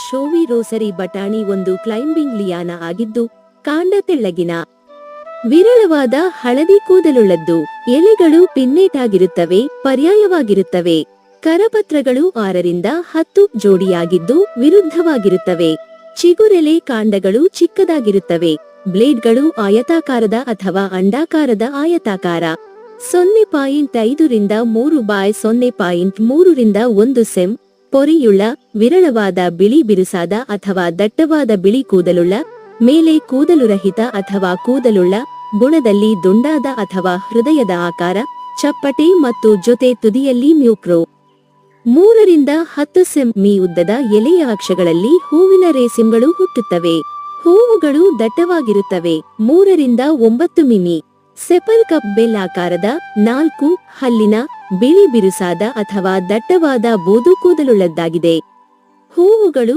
ಶೋವಿ rosary ಬಟಾಣಿ ಒಂದು climbing ಲಿಯಾನ ಆಗಿದ್ದು, ಕಾಂಡ ತೆಳ್ಳಗಿನ ವಿರಳವಾದ ಹಳದಿ ಕೂದಲುಳ್ಳದ್ದು. ಎಲೆಗಳು ಪಿನ್ನೇಟಾಗಿರುತ್ತವೆ, ಪರ್ಯಾಯವಾಗಿರುತ್ತವೆ. ಕರಪತ್ರಗಳು 6ರಿಂದ 10 ಜೋಡಿಯಾಗಿದ್ದು ವಿರುದ್ಧವಾಗಿರುತ್ತವೆ. ಚಿಗುರೆಲೆ ಕಾಂಡಗಳು ಚಿಕ್ಕದಾಗಿರುತ್ತವೆ. ಬ್ಲೇಡ್ಗಳು ಆಯತಾಕಾರದ ಅಥವಾ ಅಂಡಾಕಾರದ ಆಯತಾಕಾರ. 0.5 ರಿಂದ 3/0.3 ರಿಂದ 1 ಸೆಂ. ಪೊರೆಯುಳ್ಳ, ವಿರಳವಾದ ಬಿಳಿ ಬಿರುಸಾದ ಅಥವಾ ದಟ್ಟವಾದ ಬಿಳಿ ಕೂದಲುಳ್ಳ, ಮೇಲೆ ಕೂದಲುರಹಿತ ಅಥವಾ ಕೂದಲುಳ್ಳ, ಗುಣದಲ್ಲಿ ದುಂಡಾದ ಅಥವಾ ಹೃದಯದ ಆಕಾರ, ಚಪ್ಪಟೆ ಮತ್ತು ಜೊತೆ ತುದಿಯಲ್ಲಿ ಮ್ಯೂಕ್ರೋ. 3 ರಿಂದ 10 ಸೆಂ.ಮೀ ಉದ್ದದ ಎಲೆಯ ಅಕ್ಷಗಳಲ್ಲಿ ಹೂವಿನ ರೇಸಿಮ್ಗಳು ಹುಟ್ಟುತ್ತವೆ. ಹೂವುಗಳು ದಟ್ಟವಾಗಿರುತ್ತವೆ. 3 ರಿಂದ 9 ಮಿಮಿ. ಸೆಪಲ್ ಕಪ್ ಬೆಲ್ ಆಕಾರದ, 4 ಹಲ್ಲಿನ, ಬಿಳಿ ಬಿರುಸಾದ ಅಥವಾ ದಟ್ಟವಾದ ಬೂದು ಕೂದಲುಳ್ಳದ್ದಾಗಿದೆ. ಹೂವುಗಳು